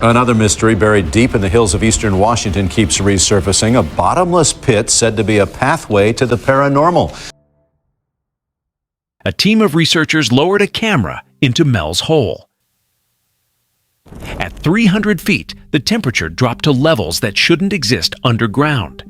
Another mystery buried deep in the hills of eastern Washington keeps resurfacing. A bottomless pit said to be a pathway to the paranormal. A team of researchers lowered a camera into Mel's hole. At 300 feet, the temperature dropped to levels that shouldn't exist underground.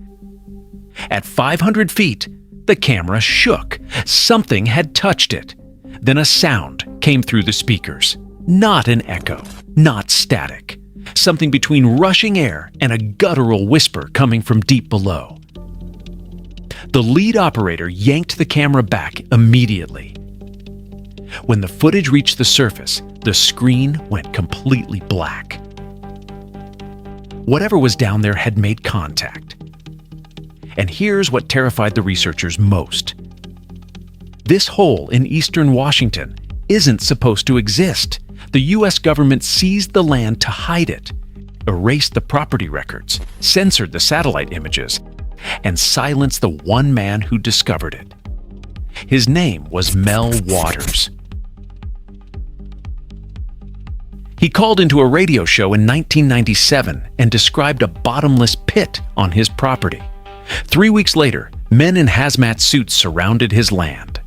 At 500 feet, the camera shook. Something had touched it. Then a sound came through the speakers. Not an echo, not static. Something between rushing air and a guttural whisper coming from deep below. The lead operator yanked the camera back immediately. When the footage reached the surface, the screen went completely black. Whatever was down there had made contact. And here's what terrified the researchers most. This hole in eastern Washington isn't supposed to exist. The U.S. government seized the land to hide it, erased the property records, censored the satellite images, and silenced the one man who discovered it. His name was Mel Waters. He called into a radio show in 1997 and described a bottomless pit on his property. 3 weeks later, men in hazmat suits surrounded his land.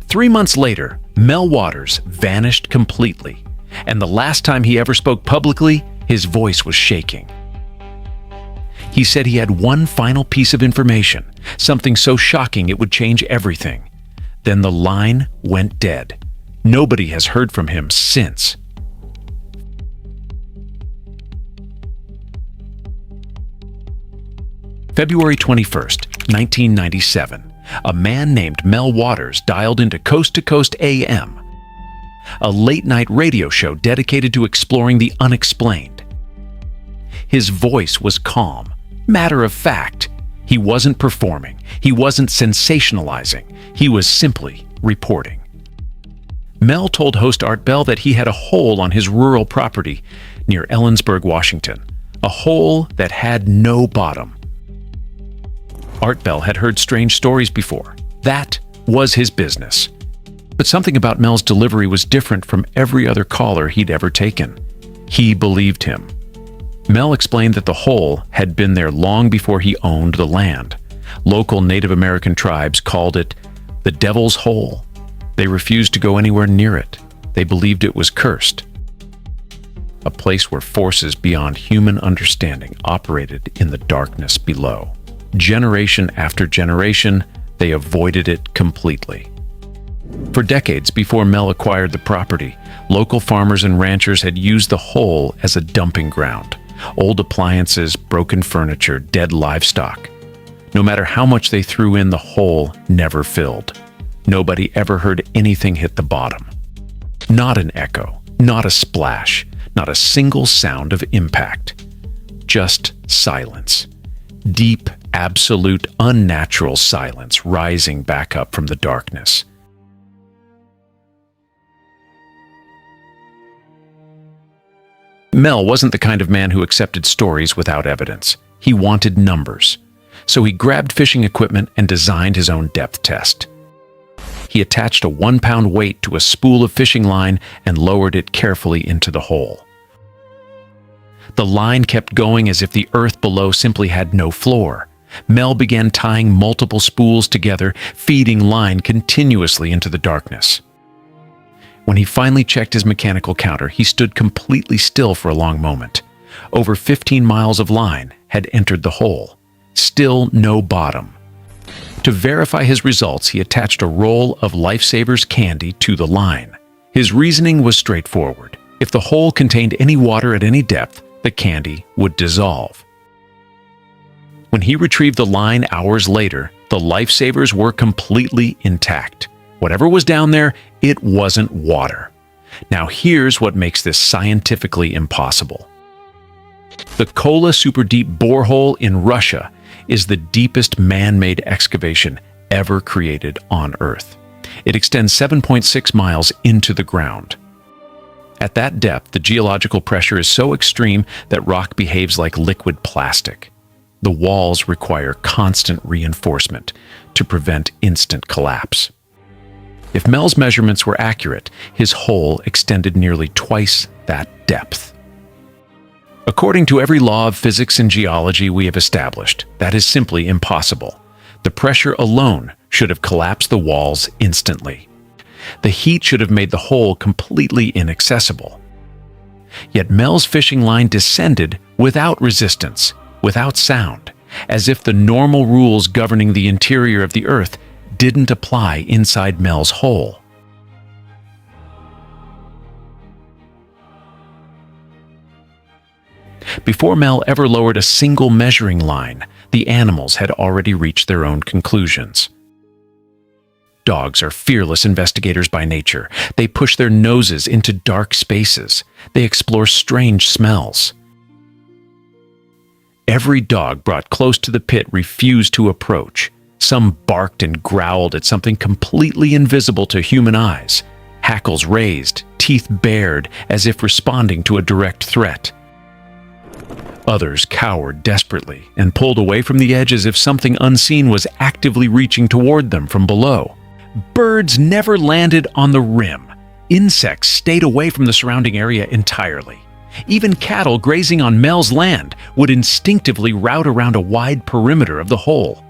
3 months later, Mel Waters vanished completely, and the last time he ever spoke publicly, his voice was shaking. He said he had one final piece of information, something so shocking it would change everything. Then the line went dead. Nobody has heard from him since. February 21st, 1997. A man named Mel Waters dialed into Coast to Coast AM, a late-night radio show dedicated to exploring the unexplained. His voice was calm, matter of fact. He wasn't performing. He wasn't sensationalizing. He was simply reporting. Mel told host Art Bell that he had a hole on his rural property near Ellensburg, Washington, a hole that had no bottom. Art Bell had heard strange stories before. That was his business. But something about Mel's delivery was different from every other caller he'd ever taken. He believed him. Mel explained that the hole had been there long before he owned the land. Local Native American tribes called it the Devil's Hole. They refused to go anywhere near it. They believed it was cursed. A place where forces beyond human understanding operated in the darkness below. Generation after generation, they avoided it completely. For decades before Mel acquired the property, local farmers and ranchers had used the hole as a dumping ground. Old appliances, broken furniture, dead livestock. No matter how much they threw in, the hole never filled. Nobody ever heard anything hit the bottom. Not an echo, not a splash, not a single sound of impact. Just silence. Deep, absolute, unnatural silence rising back up from the darkness. Mel wasn't the kind of man who accepted stories without evidence. He wanted numbers. So he grabbed fishing equipment and designed his own depth test. He attached a 1-pound weight to a spool of fishing line and lowered it carefully into the hole. The line kept going as if the earth below simply had no floor. Mel began tying multiple spools together, feeding line continuously into the darkness. When he finally checked his mechanical counter, he stood completely still for a long moment. Over 15 miles of line had entered the hole. Still no bottom. To verify his results, he attached a roll of Lifesavers candy to the line. His reasoning was straightforward. If the hole contained any water at any depth, the candy would dissolve. When he retrieved the line hours later, the Lifesavers were completely intact. Whatever was down there, it wasn't water. Now here's what makes this scientifically impossible. The Kola Super Deep borehole in Russia is the deepest man-made excavation ever created on Earth. It extends 7.6 miles into the ground. At that depth, the geological pressure is so extreme that rock behaves like liquid plastic. The walls require constant reinforcement to prevent instant collapse. If Mel's measurements were accurate, his hole extended nearly twice that depth. According to every law of physics and geology we have established, that is simply impossible. The pressure alone should have collapsed the walls instantly. The heat should have made the hole completely inaccessible. Yet Mel's fishing line descended without resistance, without sound, as if the normal rules governing the interior of the Earth didn't apply inside Mel's hole. Before Mel ever lowered a single measuring line, the animals had already reached their own conclusions. Dogs are fearless investigators by nature. They push their noses into dark spaces. They explore strange smells. Every dog brought close to the pit refused to approach. Some barked and growled at something completely invisible to human eyes. Hackles raised, teeth bared, as if responding to a direct threat. Others cowered desperately and pulled away from the edge as if something unseen was actively reaching toward them from below. Birds never landed on the rim. Insects stayed away from the surrounding area entirely. Even cattle grazing on Mel's land would instinctively route around a wide perimeter of the hole.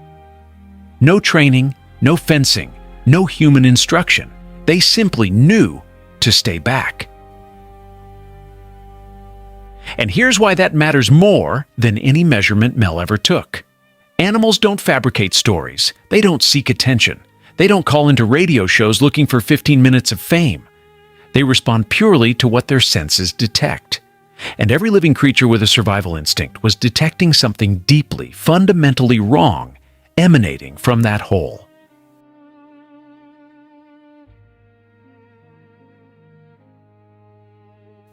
No training, no fencing, no human instruction. They simply knew to stay back. And here's why that matters more than any measurement Mel ever took. Animals don't fabricate stories. They don't seek attention. They don't call into radio shows looking for 15 minutes of fame. They respond purely to what their senses detect. And every living creature with a survival instinct was detecting something deeply, fundamentally wrong, emanating from that hole.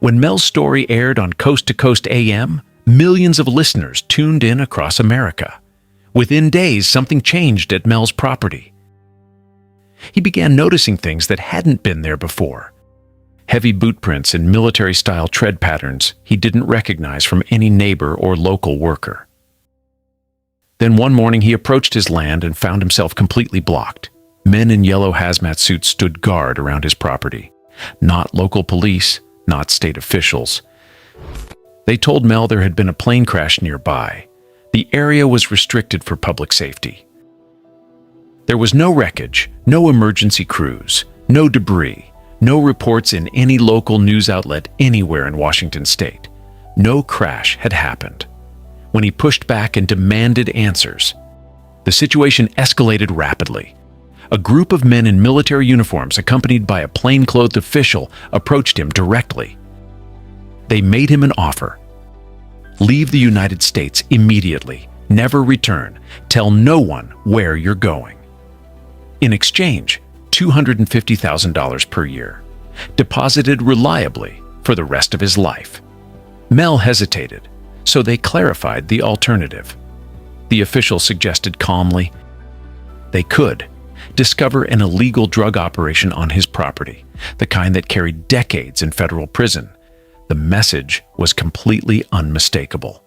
When Mel's story aired on Coast to Coast AM, millions of listeners tuned in across America. Within days, something changed at Mel's property. He began noticing things that hadn't been there before. Heavy boot prints and military-style tread patterns he didn't recognize from any neighbor or local worker. Then one morning he approached his land and found himself completely blocked. Men in yellow hazmat suits stood guard around his property. Not local police, not state officials. They told Mel there had been a plane crash nearby. The area was restricted for public safety. There was no wreckage, no emergency crews, no debris, no reports in any local news outlet anywhere in Washington state. No crash had happened. When he pushed back and demanded answers, the situation escalated rapidly. A group of men in military uniforms, accompanied by a plainclothed official, approached him directly. They made him an offer. Leave the United States immediately. Never return. Tell no one where you're going. In exchange, $250,000 per year, deposited reliably for the rest of his life. Mel hesitated, so they clarified the alternative. The official suggested calmly, they could discover an illegal drug operation on his property, the kind that carried decades in federal prison. The message was completely unmistakable.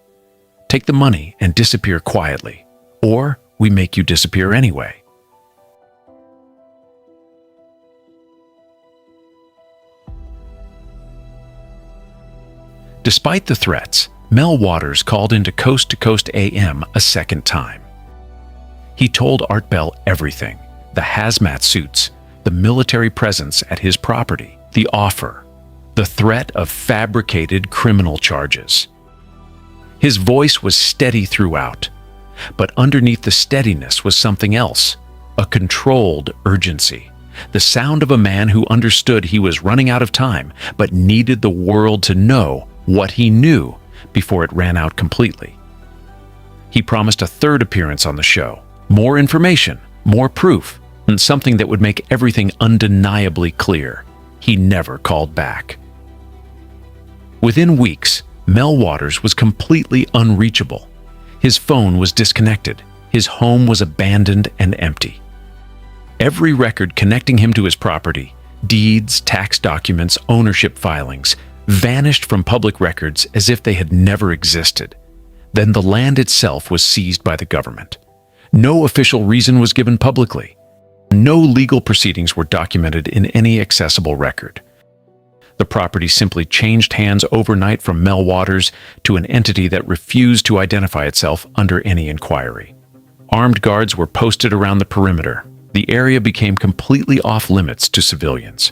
Take the money and disappear quietly, or we make you disappear anyway. Despite the threats, Mel Waters called into Coast to Coast AM a second time. He told Art Bell everything: the hazmat suits, the military presence at his property, the offer, the threat of fabricated criminal charges. His voice was steady throughout, but underneath the steadiness was something else, a controlled urgency, the sound of a man who understood he was running out of time, but needed the world to know what he knew before it ran out completely. He promised a third appearance on the show, more information, more proof, and something that would make everything undeniably clear. He never called back. Within weeks, Mel Waters was completely unreachable. His phone was disconnected. His home was abandoned and empty. Every record connecting him to his property, deeds, tax documents, ownership filings, vanished from public records as if they had never existed. Then the land itself was seized by the government. No official reason was given publicly. No legal proceedings were documented in any accessible record. The property simply changed hands overnight from Mel Waters to an entity that refused to identify itself under any inquiry. Armed guards were posted around the perimeter. The area became completely off-limits to civilians.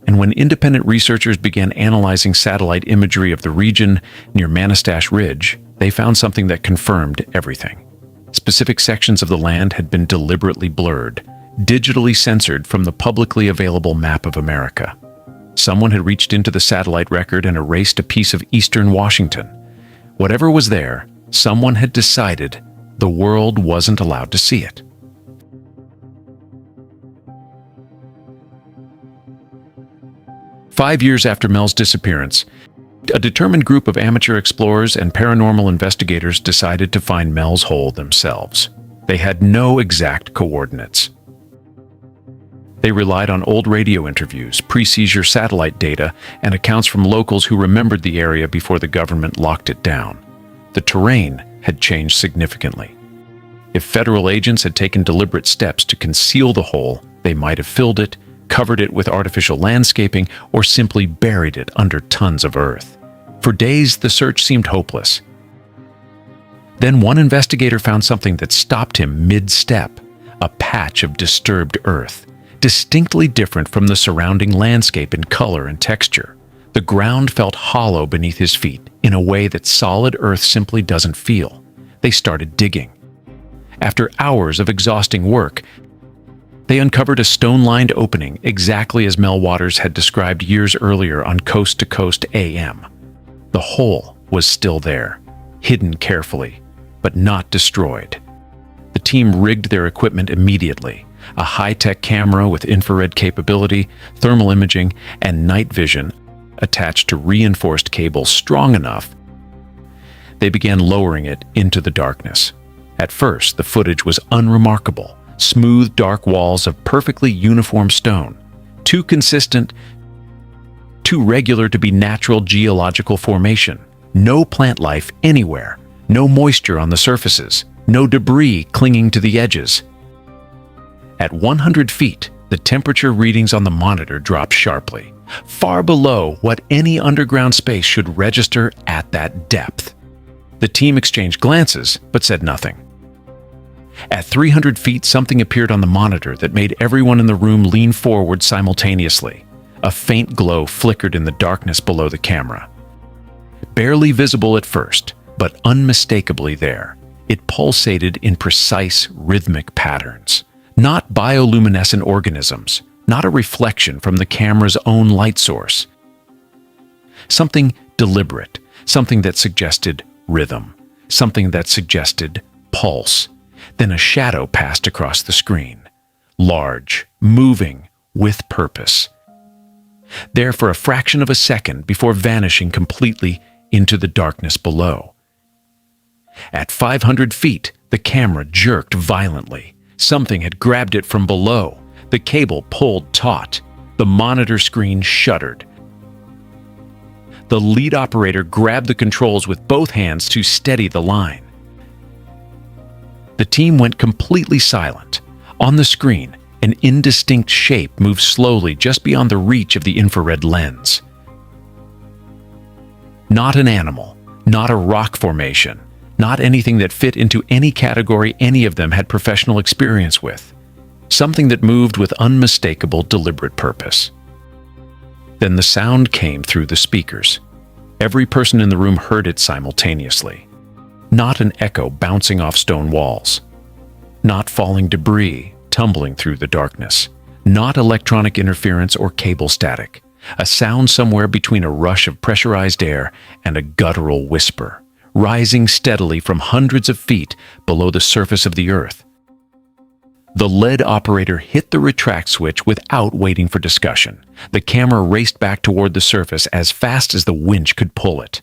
And when independent researchers began analyzing satellite imagery of the region near Manistash Ridge, they found something that confirmed everything. Specific sections of the land had been deliberately blurred, digitally censored from the publicly available map of America. Someone had reached into the satellite record and erased a piece of eastern Washington. Whatever was there, someone had decided the world wasn't allowed to see it. Five years after Mel's disappearance, a determined group of amateur explorers and paranormal investigators decided to find Mel's hole themselves. They had no exact coordinates. They relied on old radio interviews, pre-seizure satellite data, and accounts from locals who remembered the area before the government locked it down. The terrain had changed significantly. If federal agents had taken deliberate steps to conceal the hole, they might have filled it, covered it with artificial landscaping, or simply buried it under tons of earth. For days, the search seemed hopeless. Then one investigator found something that stopped him mid-step, a patch of disturbed earth, distinctly different from the surrounding landscape in color and texture. The ground felt hollow beneath his feet in a way that solid earth simply doesn't feel. They started digging. After hours of exhausting work, they uncovered a stone-lined opening exactly as Mel Waters had described years earlier on Coast to Coast AM. The hole was still there, hidden carefully, but not destroyed. The team rigged their equipment immediately, a high-tech camera with infrared capability, thermal imaging, and night vision attached to reinforced cables strong enough. They began lowering it into the darkness. At first, the footage was unremarkable. Smooth, dark walls of perfectly uniform stone, too consistent, too regular to be natural geological formation. No plant life anywhere, no moisture on the surfaces, no debris clinging to the edges. At 100 feet, the temperature readings on the monitor dropped sharply, far below what any underground space should register at that depth. The team exchanged glances, but said nothing. At 300 feet, something appeared on the monitor that made everyone in the room lean forward simultaneously. A faint glow flickered in the darkness below the camera. Barely visible at first, but unmistakably there, it pulsated in precise, rhythmic patterns. Not bioluminescent organisms, not a reflection from the camera's own light source. Something deliberate, something that suggested rhythm, something that suggested pulse. Then a shadow passed across the screen, large, moving, with purpose. There for a fraction of a second before vanishing completely into the darkness below. At 500 feet, the camera jerked violently. Something had grabbed it from below. The cable pulled taut. The monitor screen shuddered. The lead operator grabbed the controls with both hands to steady the line. The team went completely silent. On the screen, an indistinct shape moved slowly just beyond the reach of the infrared lens. Not an animal, not a rock formation, not anything that fit into any category any of them had professional experience with. Something that moved with unmistakable, deliberate purpose. Then the sound came through the speakers. Every person in the room heard it simultaneously. Not an echo bouncing off stone walls. Not falling debris tumbling through the darkness. Not electronic interference or cable static. A sound somewhere between a rush of pressurized air and a guttural whisper, rising steadily from hundreds of feet below the surface of the earth. The lead operator hit the retract switch without waiting for discussion. The camera raced back toward the surface as fast as the winch could pull it.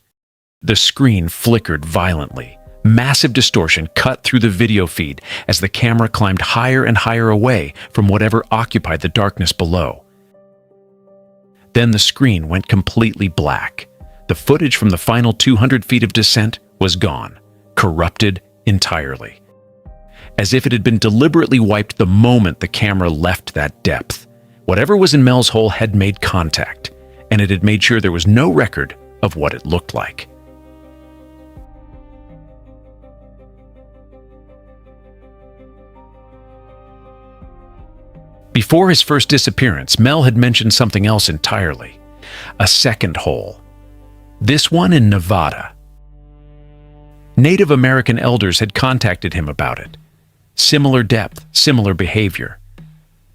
The screen flickered violently. Massive distortion cut through the video feed as the camera climbed higher and higher away from whatever occupied the darkness below. Then the screen went completely black. The footage from the final 200 feet of descent was gone, corrupted entirely. as if it had been deliberately wiped the moment the camera left that depth. Whatever was in Mel's hole had made contact, and it had made sure there was no record of what it looked like. Before his first disappearance, Mel had mentioned something else entirely: a second hole. This one in Nevada. Native American elders had contacted him about it. Similar depth, similar behavior.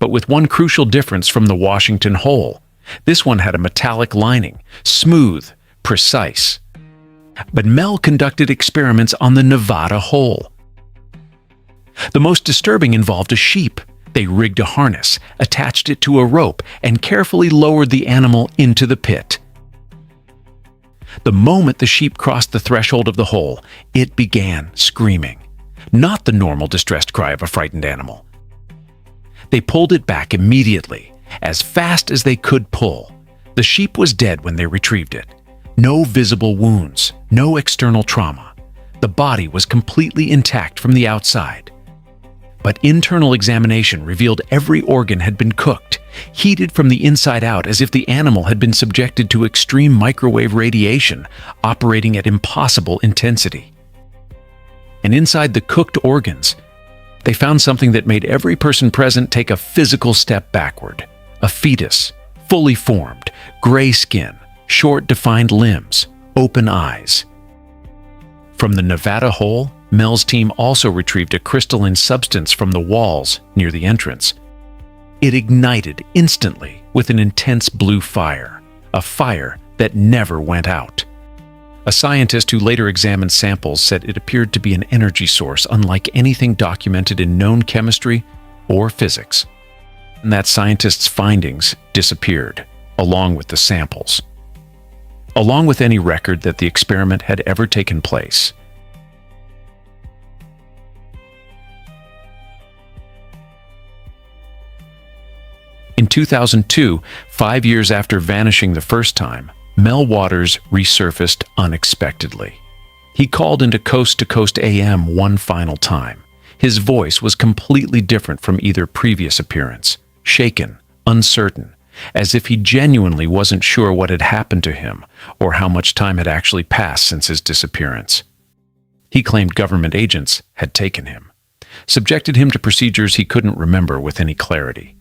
But with one crucial difference from the Washington hole. This one had a metallic lining, smooth, precise. But Mel conducted experiments on the Nevada hole. The most disturbing involved a sheep. They rigged a harness, attached it to a rope, and carefully lowered the animal into the pit. The moment the sheep crossed the threshold of the hole, it began screaming. Not the normal distressed cry of a frightened animal. They pulled it back immediately, as fast as they could pull. The sheep was dead when they retrieved it. No visible wounds, no external trauma. The body was completely intact from the outside. But internal examination revealed every organ had been cooked, heated from the inside out as if the animal had been subjected to extreme microwave radiation, operating at impossible intensity. And inside the cooked organs, they found something that made every person present take a physical step backward. A fetus, fully formed, gray skin, short defined limbs, open eyes. From the Nevada hole, Mel's team also retrieved a crystalline substance from the walls near the entrance. It ignited instantly with an intense blue fire, a fire that never went out. A scientist who later examined samples said it appeared to be an energy source unlike anything documented in known chemistry or physics. And that scientist's findings disappeared, along with the samples, along with any record that the experiment had ever taken place. In 2002, 5 years after vanishing the first time, Mel Waters resurfaced unexpectedly. He called into Coast to Coast AM one final time. His voice was completely different from either previous appearance, shaken, uncertain, as if he genuinely wasn't sure what had happened to him or how much time had actually passed since his disappearance. He claimed government agents had taken him, subjected him to procedures he couldn't remember with any clarity.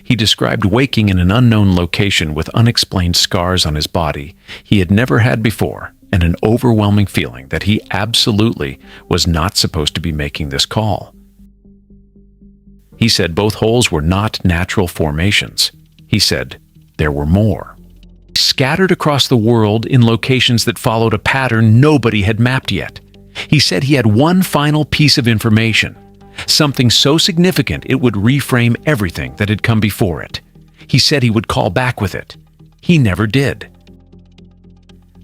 He described waking in an unknown location with unexplained scars on his body he had never had before and an overwhelming feeling that he absolutely was not supposed to be making this call. He said both holes were not natural formations. He said there were more. Scattered across the world in locations that followed a pattern nobody had mapped yet. He said he had one final piece of information, something so significant it would reframe everything that had come before it. He said he would call back with it. He never did.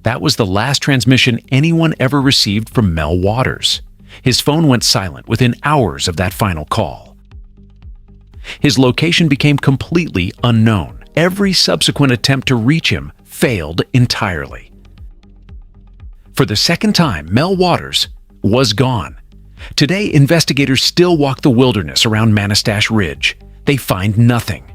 That was the last transmission anyone ever received from Mel Waters. His phone went silent within hours of that final call. His location became completely unknown. Every subsequent attempt to reach him failed entirely. For the second time, Mel Waters was gone. Today, investigators still walk the wilderness around Manistash Ridge. They find nothing.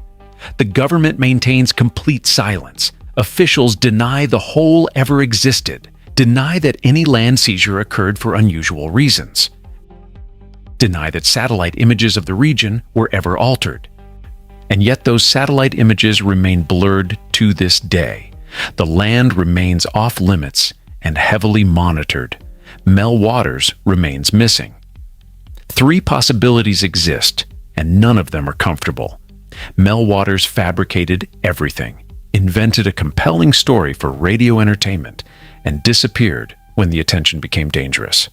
The government maintains complete silence. Officials deny the hole ever existed, deny that any land seizure occurred for unusual reasons, deny that satellite images of the region were ever altered. And yet those satellite images remain blurred to this day. The land remains off limits and heavily monitored. Mel Waters remains missing. 3 possibilities exist, and none of them are comfortable. Mel Waters fabricated everything, invented a compelling story for radio entertainment, and disappeared when the attention became dangerous.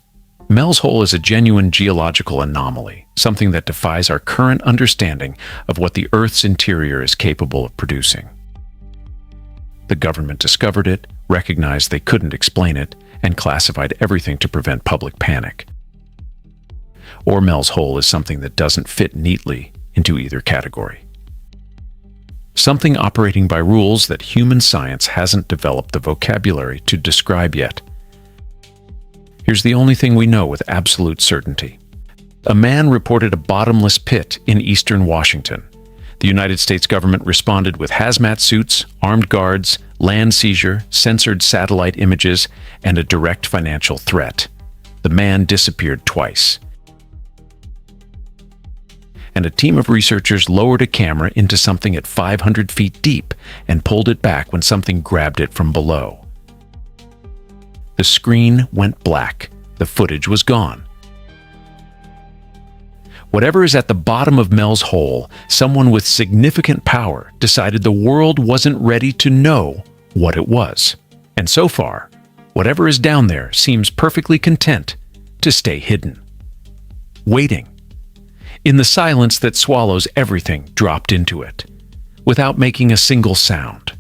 Mel's hole is a genuine geological anomaly, something that defies our current understanding of what the Earth's interior is capable of producing. The government discovered it, recognized they couldn't explain it, and classified everything to prevent public panic. Or Mel's hole is something that doesn't fit neatly into either category. Something operating by rules that human science hasn't developed the vocabulary to describe yet. Here's the only thing we know with absolute certainty. A man reported a bottomless pit in eastern Washington. The United States government responded with hazmat suits, armed guards, land seizure, censored satellite images, and a direct financial threat. The man disappeared twice. And a team of researchers lowered a camera into something at 500 feet deep and pulled it back when something grabbed it from below. The screen went black. The footage was gone. Whatever is at the bottom of Mel's hole, someone with significant power decided the world wasn't ready to know what it was. And so far, whatever is down there seems perfectly content to stay hidden. Waiting. In the silence that swallows everything dropped into it, without making a single sound.